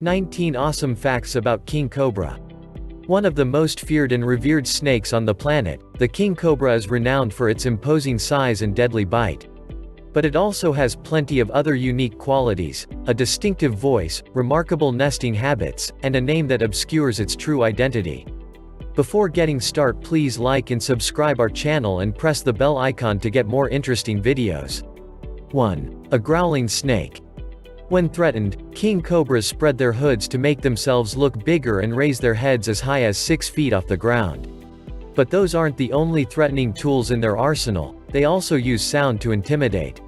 19 Awesome Facts about King Cobra. One of the most feared and revered snakes on the planet, the king cobra is renowned for its imposing size and deadly bite. But it also has plenty of other unique qualities: a distinctive voice, remarkable nesting habits, and a name that obscures its true identity. Before getting started, please like and subscribe our channel and press the bell icon to get more interesting videos. 1. A growling snake. When threatened, king cobras spread their hoods to make themselves look bigger and raise their heads as high as 6 feet off the ground. But those aren't the only threatening tools in their arsenal, they also use sound to intimidate.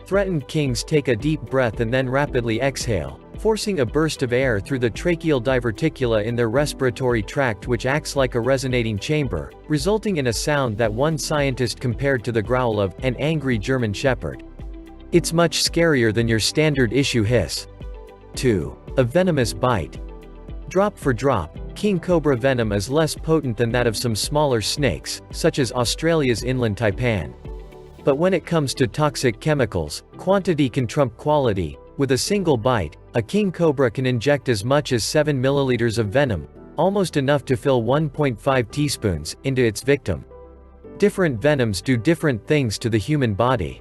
Threatened kings take a deep breath and then rapidly exhale, forcing a burst of air through the tracheal diverticula in their respiratory tract, which acts like a resonating chamber, resulting in a sound that one scientist compared to the growl of an angry German shepherd. It's much scarier than your standard issue hiss. 2. A venomous bite. Drop for drop, king cobra venom is less potent than that of some smaller snakes, such as Australia's inland taipan. But when it comes to toxic chemicals, quantity can trump quality. With a single bite, a king cobra can inject as much as 7 milliliters of venom, almost enough to fill 1.5 teaspoons, into its victim. Different venoms do different things to the human body.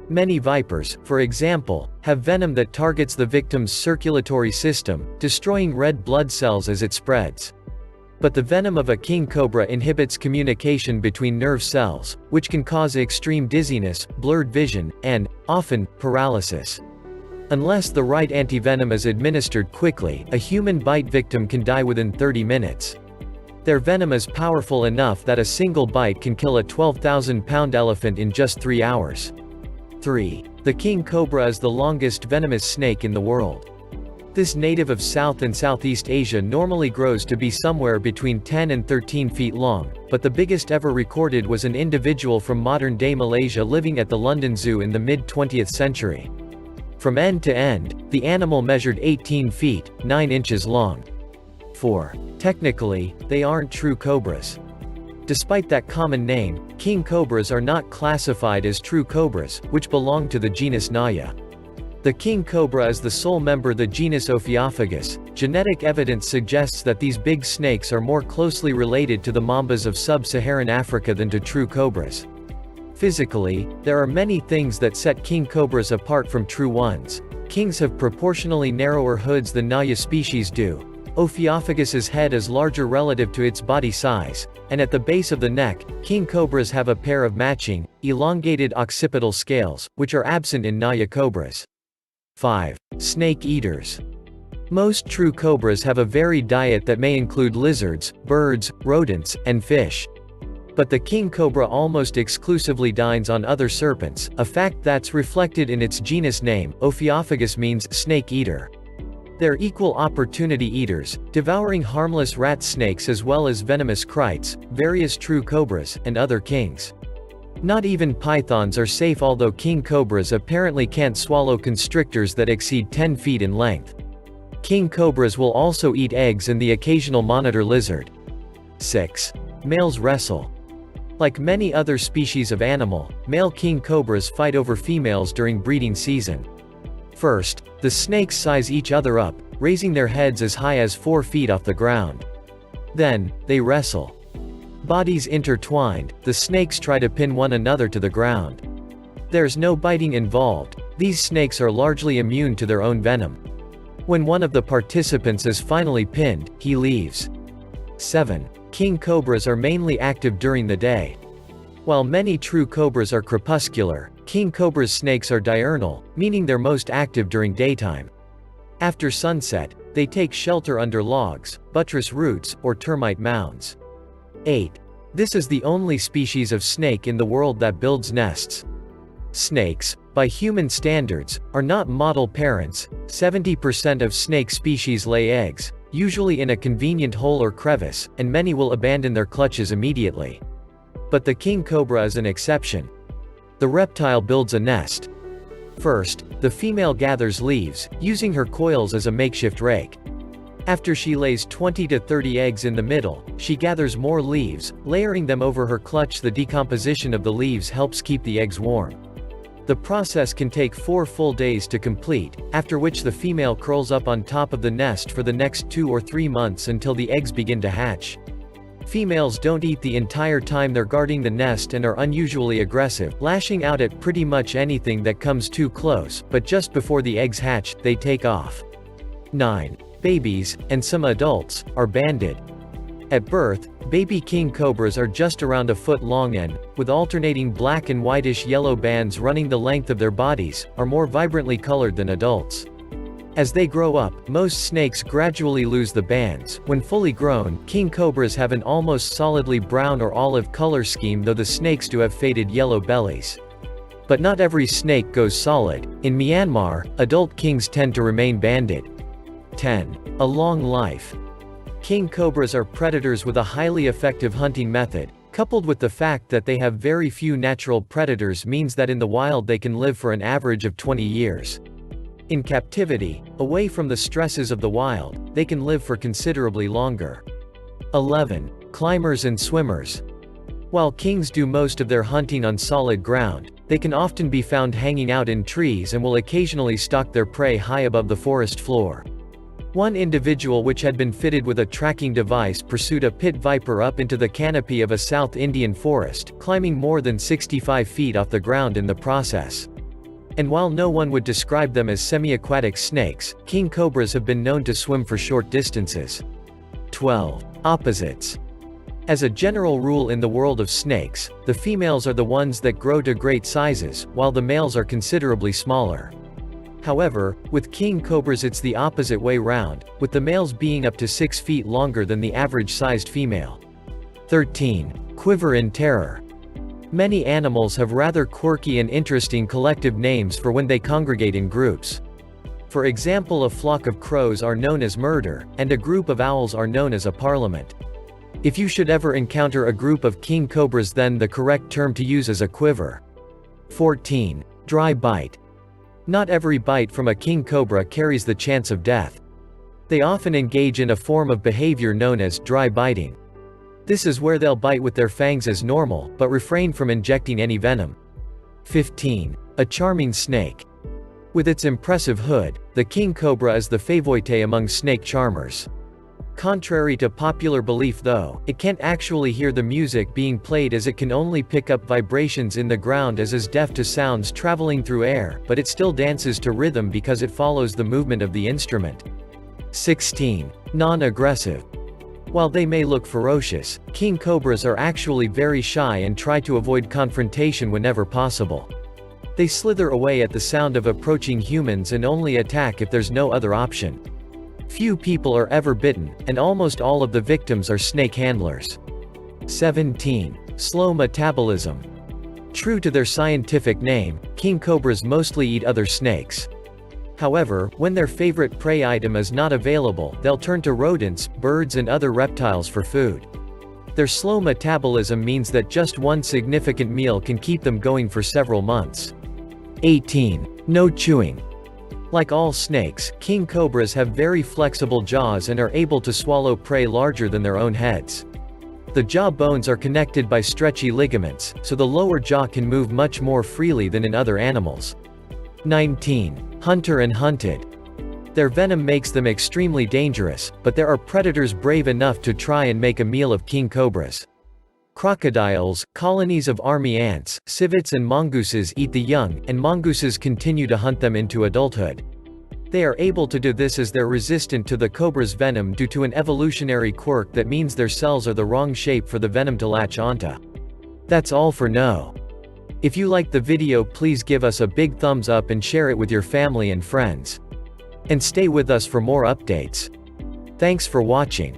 Many vipers, for example, have venom that targets the victim's circulatory system, destroying red blood cells as it spreads. But the venom of a king cobra inhibits communication between nerve cells, which can cause extreme dizziness, blurred vision, and, often, paralysis. Unless the right antivenom is administered quickly, a human bite victim can die within 30 minutes. Their venom is powerful enough that a single bite can kill a 12,000-pound elephant in just 3 hours. 3. The king cobra is the longest venomous snake in the world. This native of South and Southeast Asia normally grows to be somewhere between 10 and 13 feet long, but the biggest ever recorded was an individual from modern-day Malaysia living at the London Zoo in the mid-20th century. From end to end, the animal measured 18 feet, 9 inches long. 4. Technically, they aren't true cobras. Despite that common name, king cobras are not classified as true cobras, which belong to the genus Naya. The king cobra is the sole member of the genus Ophiophagus. Genetic evidence suggests that these big snakes are more closely related to the mambas of sub-Saharan Africa than to true cobras. Physically, there are many things that set king cobras apart from true ones. Kings have proportionally narrower hoods than Naya species do. Ophiophagus' head is larger relative to its body size, and at the base of the neck, king cobras have a pair of matching, elongated occipital scales, which are absent in Naya cobras. 5. Snake eaters. Most true cobras have a varied diet that may include lizards, birds, rodents, and fish. But the king cobra almost exclusively dines on other serpents, a fact that's reflected in its genus name. Ophiophagus means snake eater. They're equal opportunity eaters, devouring harmless rat snakes as well as venomous krites, various true cobras, and other kings. Not even pythons are safe, although king cobras apparently can't swallow constrictors that exceed 10 feet in length. King cobras will also eat eggs and the occasional monitor lizard. 6. Males wrestle. Like many other species of animal, male king cobras fight over females during breeding season. First, the snakes size each other up, raising their heads as high as 4 feet off the ground. Then, they wrestle. Bodies intertwined, the snakes try to pin one another to the ground. There's no biting involved. These snakes are largely immune to their own venom. When one of the participants is finally pinned, he leaves. 7. King cobras are mainly active during the day. While many true cobras are crepuscular, king cobra's snakes are diurnal, meaning they're most active during daytime. After sunset, they take shelter under logs, buttress roots, or termite mounds. 8. This is the only species of snake in the world that builds nests. Snakes, by human standards, are not model parents. 70% of snake species lay eggs, usually in a convenient hole or crevice, and many will abandon their clutches immediately. But the king cobra is an exception. The reptile builds a nest. First, the female gathers leaves, using her coils as a makeshift rake. After she lays 20 to 30 eggs in the middle, she gathers more leaves, layering them over her clutch. The decomposition of the leaves helps keep the eggs warm. The process can take 4 full days to complete, after which the female curls up on top of the nest for the next 2 or 3 months until the eggs begin to hatch. Females don't eat the entire time they're guarding the nest and are unusually aggressive, lashing out at pretty much anything that comes too close, but just before the eggs hatch, they take off. 9. Babies, and some adults, are banded. At birth, baby king cobras are just around a foot long and, with alternating black and whitish yellow bands running the length of their bodies, are more vibrantly colored than adults. As they grow up, most snakes gradually lose the bands. When fully grown, king cobras have an almost solidly brown or olive color scheme, though the snakes do have faded yellow bellies. But not every snake goes solid. In Myanmar, adult kings tend to remain banded. 10. A long life. King cobras are predators with a highly effective hunting method. Coupled with the fact that they have very few natural predators means that in the wild they can live for an average of 20 years. In captivity, away from the stresses of the wild, they can live for considerably longer. 11. Climbers and swimmers. While kings do most of their hunting on solid ground, they can often be found hanging out in trees and will occasionally stalk their prey high above the forest floor. One individual which had been fitted with a tracking device pursued a pit viper up into the canopy of a South Indian forest, climbing more than 65 feet off the ground in the process. And while no one would describe them as semi-aquatic snakes, king cobras have been known to swim for short distances. 12. Opposites. As a general rule in the world of snakes, the females are the ones that grow to great sizes, while the males are considerably smaller. However, with king cobras it's the opposite way round, with the males being up to 6 feet longer than the average-sized female. 13. Quiver in terror. Many animals have rather quirky and interesting collective names for when they congregate in groups. For example, a flock of crows are known as murder, and a group of owls are known as a parliament. If you should ever encounter a group of king cobras, then the correct term to use is a quiver. 14. Dry bite. Not every bite from a king cobra carries the chance of death. They often engage in a form of behavior known as dry biting. This is where they'll bite with their fangs as normal, but refrain from injecting any venom. 15. A charming snake. With its impressive hood, the king cobra is the favorite among snake charmers. Contrary to popular belief though, it can't actually hear the music being played as it can only pick up vibrations in the ground as is deaf to sounds traveling through air, but it still dances to rhythm because it follows the movement of the instrument. 16. Non-aggressive. While they may look ferocious, king cobras are actually very shy and try to avoid confrontation whenever possible. They slither away at the sound of approaching humans and only attack if there's no other option. Few people are ever bitten, and almost all of the victims are snake handlers. 17. Slow metabolism. True to their scientific name, king cobras mostly eat other snakes. However, when their favorite prey item is not available, they'll turn to rodents, birds and other reptiles for food. Their slow metabolism means that just one significant meal can keep them going for several months. 18. No chewing. Like all snakes, king cobras have very flexible jaws and are able to swallow prey larger than their own heads. The jaw bones are connected by stretchy ligaments, so the lower jaw can move much more freely than in other animals. 19. Hunter and hunted. Their venom makes them extremely dangerous, but there are predators brave enough to try and make a meal of king cobras. Crocodiles, colonies of army ants, civets and mongooses eat the young, and mongooses continue to hunt them into adulthood. They are able to do this as they're resistant to the cobra's venom due to an evolutionary quirk that means their cells are the wrong shape for the venom to latch onto. That's all for now. If you liked the video, please give us a big thumbs up and share it with your family and friends. And stay with us for more updates. Thanks for watching.